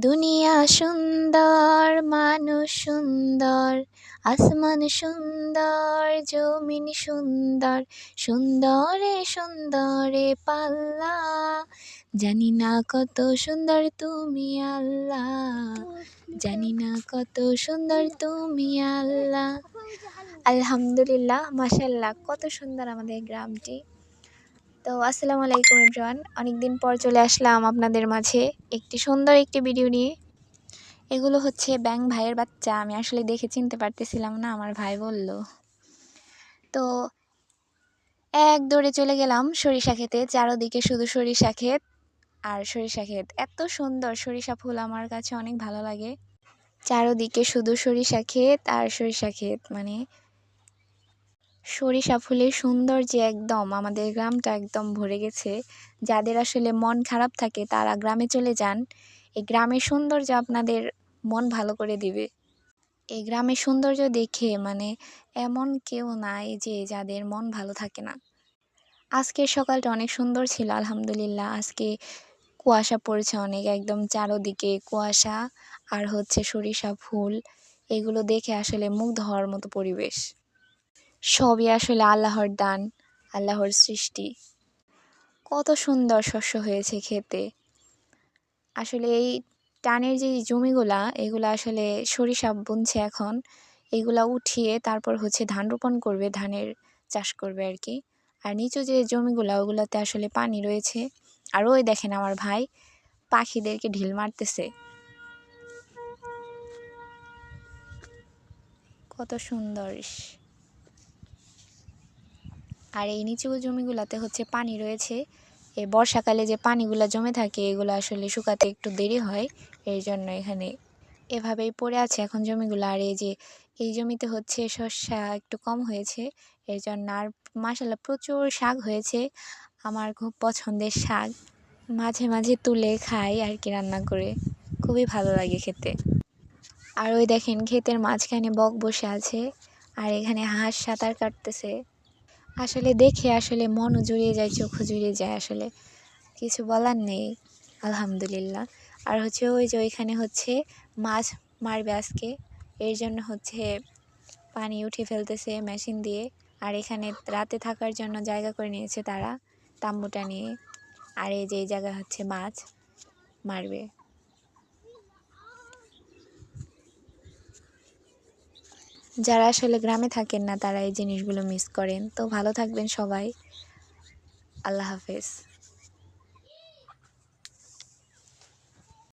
দুনিয়া সুন্দর, মানুষ সুন্দর, আসমান সুন্দর, জমিন সুন্দর, সুন্দরে সুন্দরে পাল্লা। জানি না কত সুন্দর তুমি আল্লাহ, জানি না কত সুন্দর তুমি আল্লাহ। আলহামদুলিল্লাহ, মাশাআল্লাহ, কত সুন্দর আমাদের গ্রামটি। তো আসসালামু আলাইকুম এভরিওয়ান, অনেকদিন পর চলে আসলাম আপনাদের মাঝে একটি সুন্দর একটি ভিডিও নিয়ে। এগুলো হচ্ছে ব্যাং ভাইয়ের বাচ্চা। আমি আসলে দেখে চিনতে পারতেছিলাম না, আমার ভাই বলল। তো এক দৌড়ে চলে গেলাম সরিষা ক্ষেতে। চারদিকে শুধু সরিষা ক্ষেত আর সরিষা ক্ষেত। এত সুন্দর সরিষা ফুল, আমার কাছে অনেক ভালো লাগে। চারদিকে শুধু সরিষা ক্ষেত আর সরিষা ক্ষেত, মানে সরিষা ফুলের সৌন্দর্যে একদম আমাদের গ্রামটা একদম ভরে গেছে। যাদের আসলে মন খারাপ থাকে তারা গ্রামে চলে যান। এই গ্রামের সৌন্দর্য আপনাদের মন ভালো করে দিবে। এই গ্রামের সৌন্দর্য দেখে মানে এমন কেউ নাই যে যাদের মন ভালো থাকে না। আজকের সকালটা অনেক সুন্দর ছিল আলহামদুলিল্লাহ। আজকে কুয়াশা পড়েছে অনেক, একদম চারদিকে কুয়াশা আর হচ্ছে সরিষা ফুল। এগুলো দেখে আসলে মুগ্ধ হওয়ার মতো পরিবেশ। সবই আসলে আল্লাহর দান, আল্লাহর সৃষ্টি। কত সুন্দর শস্য হয়েছে খেতে। আসলে এই টানের যে জমিগুলা, এগুলা আসলে সরিষা বুনছে এখন। এগুলা উঠিয়ে তারপর হচ্ছে ধান রোপণ করবে, ধানের চাষ করবে আর কি। আর নিচু যে জমিগুলা, ওগুলাতে আসলে পানি রয়েছে। আর ওই দেখেন আমার ভাই পাখিদেরকে ঢিল মারতেছে। কত সুন্দর। আর এই নিচু জমিগুলাতে হচ্ছে পানি রয়েছে। এই বর্ষাকালে যে পানিগুলা জমে থাকে, এগুলো আসলে শুকাতে একটু দেরি হয়। এই জন্য এখানে এভাবেই পড়ে আছে এখন জমিগুলো। আর এই যে এই জমিতে হচ্ছে শস্যা একটু কম হয়েছে, এই জন্য। আর মাশাআল্লাহ প্রচুর শাক হয়েছে, আমার খুব পছন্দের শাক। মাঝে মাঝে তুলে খাই আর কি, রান্না করে খুবই ভালো লাগে খেতে। আর ওই দেখেন ক্ষেতের মাঝখানে বক বসে আছে, আর এখানে হাঁস সাঁতার কাটতেছে। আসলে দেখে আসলে মনও জুড়িয়ে যায়, চোখও জুড়িয়ে যায়, আসলে কিছু বলার নেই। আলহামদুলিল্লাহ। আর হচ্ছে ওই যে ওইখানে হচ্ছে মাছ মারবে আজকে, এর জন্য হচ্ছে পানি উঠে ফেলতেছে মেশিন দিয়ে। আর এখানে রাতে থাকার জন্য জায়গা করে নিয়েছে তারা, তাম্বুটা নিয়ে। আর এই যে এই জায়গা হচ্ছে মাছ মারবে। যারা আসলে গ্রামে থাকেন না, তারা এই জিনিসগুলো মিস করেন। তো ভালো থাকবেন সবাই, আল্লাহ হাফেজ।